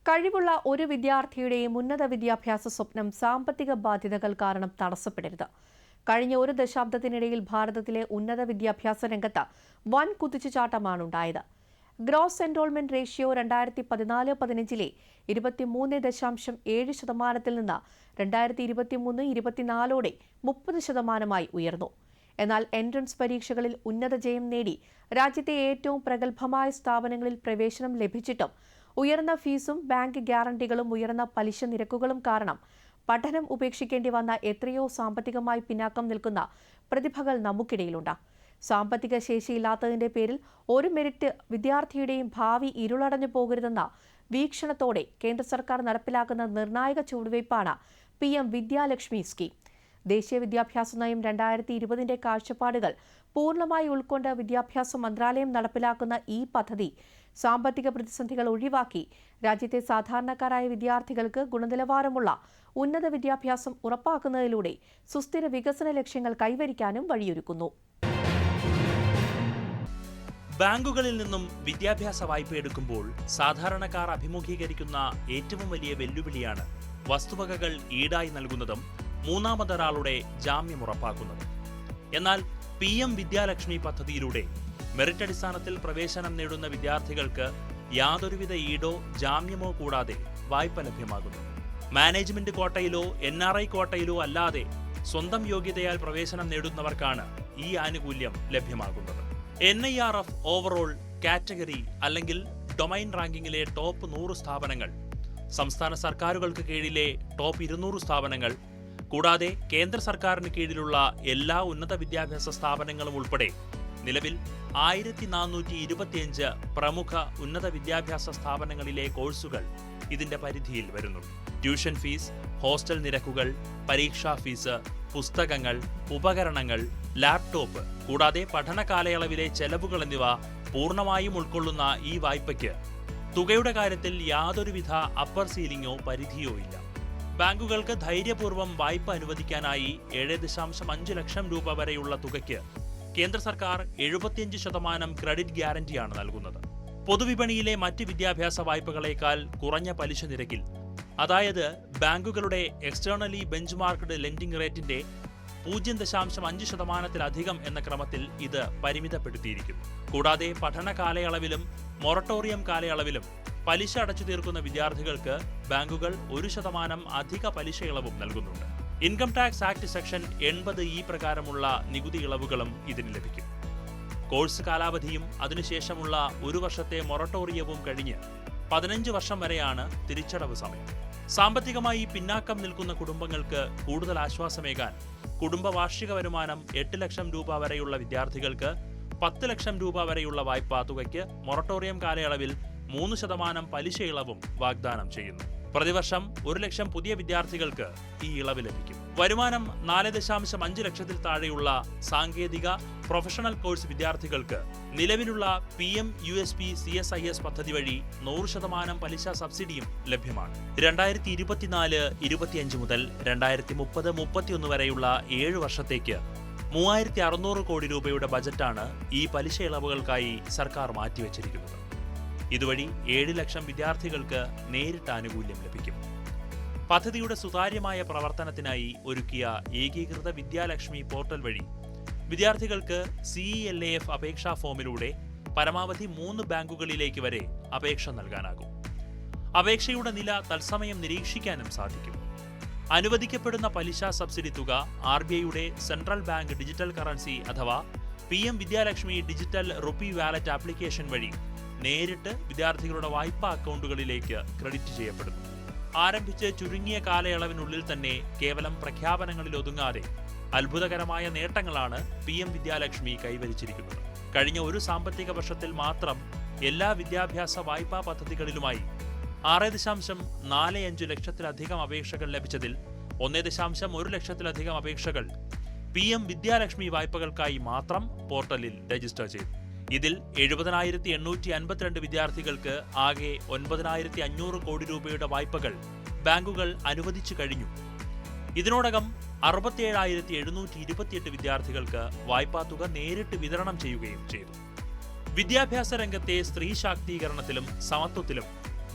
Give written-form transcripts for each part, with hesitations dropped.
കഴിവുള്ള ഒരു വിദ്യാർത്ഥിയുടെയും ഉന്നത വിദ്യാഭ്യാസ സ്വപ്നം സാമ്പത്തിക ബാധ്യതകൾ കാരണം തടസ്സപ്പെടരുത്. കഴിഞ്ഞ ഒരു ദശാബ്ദത്തിനിടയിൽ ഭാരതത്തിലെ ഉന്നത വിദ്യാഭ്യാസ രംഗത്ത് വൻ കുതിച്ചുചാട്ടമാണുണ്ടായത്. ഗ്രോസ് എൻറോൾമെന്റ് റേഷ്യോ 2014-15 23.7% നിന്ന് 2023-24 30% ഉയർന്നു. എന്നാൽ എൻട്രൻസ് പരീക്ഷകളിൽ ഉന്നത ജയം നേടി രാജ്യത്തെ ഏറ്റവും പ്രഗത്ഭമായ സ്ഥാപനങ്ങളിൽ പ്രവേശനം ലഭിച്ചിട്ടും ഉയർന്ന ഫീസും ബാങ്ക് ഗ്യാരണ്ടികളും ഉയർന്ന പലിശ നിരക്കുകളും കാരണം പഠനം ഉപേക്ഷിക്കേണ്ടി വന്ന എത്രയോ സാമ്പത്തികമായി പിന്നാക്കം നിൽക്കുന്ന പ്രതിഭകൾ നമുക്കിടയിലുണ്ട്. സാമ്പത്തിക ശേഷിയില്ലാത്തതിന്റെ പേരിൽ ഒരു മെറിറ്റ് വിദ്യാർത്ഥിയുടെയും ഭാവി ഇരുളടഞ്ഞു പോകരുതെന്ന വീക്ഷണത്തോടെ കേന്ദ്ര സർക്കാർ നടപ്പിലാക്കുന്ന നിർണായക ചുവടുവയ്പ്പാണ് PM വിദ്യാലക്ഷ്മി സ്കീം. ദേശീയ വിദ്യാഭ്യാസ നയം 2020 കാഴ്ചപ്പാടുകൾ പൂർണ്ണമായി ഉൾക്കൊണ്ട് വിദ്യാഭ്യാസ മന്ത്രാലയം നടപ്പിലാക്കുന്ന ഈ പദ്ധതി സാമ്പത്തിക പ്രതിസന്ധികൾ ഒഴിവാക്കി രാജ്യത്തെ സാധാരണക്കാരായ വിദ്യാർത്ഥികൾക്ക് ഗുണനിലവാരമുള്ള ഉന്നത വിദ്യാഭ്യാസം ഉറപ്പാക്കുന്നതിലൂടെ സുസ്ഥിര വികസന ലക്ഷ്യങ്ങൾ കൈവരിക്കാനും വഴിയൊരുക്കുന്നു. ബാങ്കുകളിൽ നിന്നും വിദ്യാഭ്യാസ വായ്പ എടുക്കുമ്പോൾ സാധാരണക്കാർ അഭിമുഖീകരിക്കുന്ന ഏറ്റവും വലിയ വെല്ലുവിളിയാണ് വസ്തുവകകൾ ഈടായി നൽകുന്നതും മൂന്നാമതൊരാളുടെ ജാമ്യം ഉറപ്പാക്കുന്നതും. എന്നാൽ PM വിദ്യാലക്ഷ്മി പദ്ധതിയിലൂടെ മെറിറ്റ് അടിസ്ഥാനത്തിൽ പ്രവേശനം നേടുന്ന വിദ്യാർത്ഥികൾക്ക് യാതൊരുവിധ ഈടോ ജാമ്യമോ കൂടാതെ വായ്പ ലഭ്യമാകുന്നു. മാനേജ്മെന്റ് കോട്ടയിലോ NRI കോട്ടയിലോ അല്ലാതെ സ്വന്തം യോഗ്യതയാൽ പ്രവേശനം നേടുന്നവർക്കാണ് ഈ ആനുകൂല്യം ലഭ്യമാകുന്നത്. NIRF ഓവറോൾ കാറ്റഗറി അല്ലെങ്കിൽ ഡൊമൈൻ റാങ്കിങ്ങിലെ ടോപ്പ് 100 സ്ഥാപനങ്ങൾ, സംസ്ഥാന സർക്കാരുകൾക്ക് കീഴിലെ ടോപ്പ് 200 സ്ഥാപനങ്ങൾ, കൂടാതെ കേന്ദ്ര സർക്കാരിന് കീഴിലുള്ള എല്ലാ ഉന്നത വിദ്യാഭ്യാസ സ്ഥാപനങ്ങളും ഉൾപ്പെടെ നിലവിൽ 1425 പ്രമുഖ ഉന്നത വിദ്യാഭ്യാസ സ്ഥാപനങ്ങളിലെ കോഴ്സുകൾ ഇതിന്റെ പരിധിയിൽ വരുന്നു. ട്യൂഷൻ ഫീസ്, ഹോസ്റ്റൽ നിരക്കുകൾ, പരീക്ഷാ ഫീസ്, പുസ്തകങ്ങൾ, ഉപകരണങ്ങൾ, ലാപ്ടോപ്പ് കൂടാതെ പഠന കാലയളവിലെ ചെലവുകൾ എന്നിവ പൂർണ്ണമായും ഉൾക്കൊള്ളുന്ന ഈ വായ്പയ്ക്ക് തുകയുടെ കാര്യത്തിൽ യാതൊരുവിധ അപ്പർ സീലിംഗോ പരിധിയോ ഇല്ല. ബാങ്കുകൾക്ക് ധൈര്യപൂർവ്വം വായ്പ അനുവദിക്കാനായി 7.5 ലക്ഷം രൂപ വരെയുള്ള തുകയ്ക്ക് കേന്ദ്ര സർക്കാർ 75% ക്രെഡിറ്റ് ഗ്യാരണ്ടിയാണ് നൽകുന്നത്. പൊതുവിപണിയിലെ മറ്റ് വിദ്യാഭ്യാസ വായ്പകളേക്കാൾ കുറഞ്ഞ പലിശ നിരക്കിൽ, അതായത് ബാങ്കുകളുടെ എക്സ്റ്റേണലി ബെഞ്ച്മാർക്ക്ഡ് ലെൻഡിംഗ് റേറ്റിന്റെ 0.5% എന്ന ക്രമത്തിൽ ഇത് പരിമിതപ്പെടുത്തിയിരിക്കുന്നു. കൂടാതെ പഠന കാലയളവിലും മൊറട്ടോറിയം കാലയളവിലും പലിശ അടച്ചു തീർക്കുന്ന വിദ്യാർത്ഥികൾക്ക് ബാങ്കുകൾ 1% അധിക പലിശ ഇളവും നൽകുന്നുണ്ട്. Income tax act section 80E പ്രകാരമുള്ള നികുതി ഇളവുകളും ഇതിന് ലഭിക്കും. കോഴ്സ് കാലാവധിയും അതിനുശേഷമുള്ള 1 വർഷത്തെ മൊറട്ടോറിയവും കഴിഞ്ഞ് 15 വർഷം വരെയാണ് തിരിച്ചടവ് സമയം. സാമ്പത്തികമായി പിന്നാക്കം നിൽക്കുന്ന കുടുംബങ്ങൾക്ക് കൂടുതൽ ആശ്വാസമേകാൻ കുടുംബ വാർഷിക വരുമാനം 8 ലക്ഷം രൂപ വരെയുള്ള വിദ്യാർത്ഥികൾക്ക് 10 ലക്ഷം രൂപ വരെയുള്ള വായ്പാ തുകയ്ക്ക് മൊറട്ടോറിയം കാലയളവിൽ 3% പലിശ ഇളവും വാഗ്ദാനം ചെയ്യുന്നു. പ്രതിവർഷം 1 ലക്ഷം പുതിയ വിദ്യാർത്ഥികൾക്ക് ഈ ഇളവ് ലഭിക്കും. വരുമാനം 4.5 ലക്ഷത്തിൽ താഴെയുള്ള സാങ്കേതിക പ്രൊഫഷണൽ കോഴ്സ് വിദ്യാർത്ഥികൾക്ക് നിലവിലുള്ള PM-USP CSIS പദ്ധതി വഴി 100% പലിശ സബ്സിഡിയും ലഭ്യമാണ്. 2024-25 മുതൽ 2030-31 വരെയുള്ള 7 വർഷത്തേക്ക് 3600 കോടി രൂപയുടെ ബജറ്റാണ് ഈ പലിശ ഇളവുകൾക്കായി സർക്കാർ മാറ്റിവെച്ചിരിക്കുന്നത്. ഇതുവഴി 7 ലക്ഷം വിദ്യാർത്ഥികൾക്ക് നേരിട്ട് ആനുകൂല്യം ലഭിക്കും. പദ്ധതിയുടെ സുതാര്യമായ പ്രവർത്തനത്തിനായി ഒരുക്കിയ ഏകീകൃത വിദ്യാലക്ഷ്മി പോർട്ടൽ വഴി വിദ്യാർത്ഥികൾക്ക് CELAF അപേക്ഷാ ഫോമിലൂടെ പരമാവധി 3 ബാങ്കുകളിലേക്ക് വരെ അപേക്ഷ നൽകാനാകും. അപേക്ഷയുടെ നില തത്സമയം നിരീക്ഷിക്കാനും സാധിക്കും. അനുവദിക്കപ്പെടുന്ന പലിശ സബ്സിഡി തുക RBIയുടെ സെൻട്രൽ ബാങ്ക് ഡിജിറ്റൽ കറൻസി അഥവാ PM Vidyalakshmi digital rupee wallet application വഴി നേരിട്ട് വിദ്യാർത്ഥികളുടെ വായ്പാ അക്കൗണ്ടുകളിലേക്ക് ക്രെഡിറ്റ് ചെയ്യപ്പെടുന്നു. ആരംഭിച്ച് ചുരുങ്ങിയ കാലയളവിനുള്ളിൽ തന്നെ കേവലം പ്രഖ്യാപനങ്ങളിൽ ഒതുങ്ങാതെ അത്ഭുതകരമായ നേട്ടങ്ങളാണ് PM വിദ്യാലക്ഷ്മി കൈവരിച്ചിരിക്കുന്നത്. കഴിഞ്ഞ ഒരു സാമ്പത്തിക വർഷത്തിൽ മാത്രം എല്ലാ വിദ്യാഭ്യാസ വായ്പാ പദ്ധതികളിലുമായി 6.45 ലക്ഷത്തിലധികം അപേക്ഷകൾ ലഭിച്ചതിൽ 1.1 ലക്ഷത്തിലധികം അപേക്ഷകൾ PM വിദ്യാലക്ഷ്മി വായ്പകൾക്കായി മാത്രം പോർട്ടലിൽ രജിസ്റ്റർ ചെയ്തു. ഇതിൽ 70,852 വിദ്യാർത്ഥികൾക്ക് ആകെ 9,500 കോടി രൂപയുടെ വായ്പകൾ ബാങ്കുകൾ അനുവദിച്ചു കഴിഞ്ഞു. ഇതിനോടകം 67,728 വിദ്യാർത്ഥികൾക്ക് വായ്പാ തുക നേരിട്ട് വിതരണം ചെയ്യുകയും ചെയ്തു. വിദ്യാഭ്യാസ രംഗത്തെ സ്ത്രീ ശാക്തീകരണത്തിലും സമത്വത്തിലും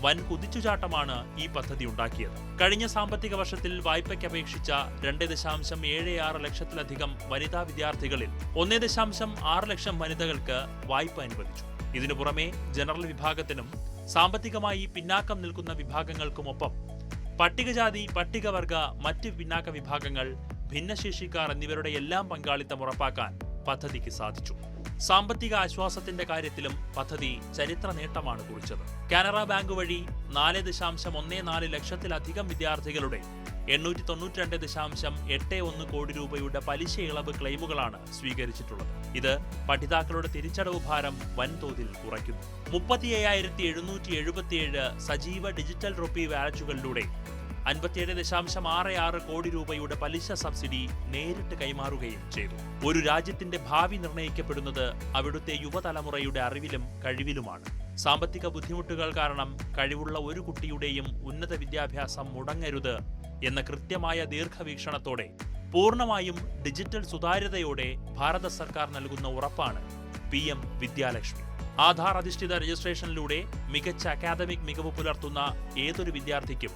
വൻ കുതിച്ചുചാട്ടമാണ് ഈ പദ്ധതി ഉണ്ടാക്കിയത്. കഴിഞ്ഞ സാമ്പത്തിക വർഷത്തിൽ വായ്പയ്ക്ക് അപേക്ഷിച്ച 2.76 ലക്ഷത്തിലധികം വനിതാ വിദ്യാർത്ഥികളിൽ 1.6 ലക്ഷം വനിതകൾക്ക് വായ്പ അനുവദിച്ചു. ഇതിനു പുറമെ ജനറൽ വിഭാഗത്തിനും സാമ്പത്തികമായി പിന്നാക്കം നിൽക്കുന്ന വിഭാഗങ്ങൾക്കുമൊപ്പം പട്ടികജാതി, പട്ടികവർഗ, മറ്റ് പിന്നാക്ക വിഭാഗങ്ങൾ, ഭിന്നശേഷിക്കാർ എന്നിവരുടെ എല്ലാം പങ്കാളിത്തം ഉറപ്പാക്കാൻ പദ്ധതിക്ക് സാധിച്ചു. സാമ്പത്തിക ആശ്വാസത്തിന്റെ കാര്യത്തിലും പദ്ധതി ചരിത്ര നേട്ടമാണ് കുറിച്ചത്. കാനറ ബാങ്ക് വഴി 4.14 ലക്ഷത്തിലധികം വിദ്യാർത്ഥികളുടെ 892.81 കോടി രൂപയുടെ പലിശ ഇളവ് ക്ലെയിമുകളാണ് സ്വീകരിച്ചിട്ടുള്ളത്. ഇത് പഠിതാക്കളുടെ തിരിച്ചടവ് ഭാരം വൻതോതിൽ കുറയ്ക്കുന്നു. 35,777 സജീവ ഡിജിറ്റൽ റുപ്പി വാലറ്റുകളിലൂടെ 57.66 കോടി രൂപയുടെ പലിശ സബ്സിഡി നേരിട്ട് കൈമാറുകയും ചെയ്തു. ഒരു രാജ്യത്തിന്റെ ഭാവി നിർണ്ണയിക്കപ്പെടുന്നത് അവിടുത്തെ യുവതലമുറയുടെ അറിവിലും കഴിവിലുമാണ്. സാമ്പത്തിക ബുദ്ധിമുട്ടുകൾ കാരണം കഴിവുള്ള ഒരു കുട്ടിയുടെയും ഉന്നത വിദ്യാഭ്യാസം മുടങ്ങരുത് എന്ന കൃത്യമായ ദീർഘവീക്ഷണത്തോടെ പൂർണ്ണമായും ഡിജിറ്റൽ സുതാര്യതയോടെ ഭാരത സർക്കാർ നൽകുന്ന ഉറപ്പാണ് PM വിദ്യാലക്ഷ്മി. ആധാർ അധിഷ്ഠിത രജിസ്ട്രേഷനിലൂടെ മികച്ച അക്കാദമിക് മികവ് പുലർത്തുന്ന ഏതൊരു വിദ്യാർത്ഥിക്കും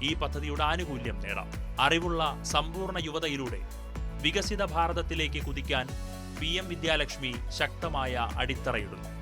ഈ പദ്ധതിയുടെ ആനുകൂല്യം നേടാം. അറിവുള്ള സമ്പൂർണ്ണ യുവതയിലൂടെ വികസിത ഭാരതത്തിലേക്ക് കുതിക്കാൻ PM വിദ്യാലക്ഷ്മി ശക്തമായ അടിത്തറയിടുന്നു.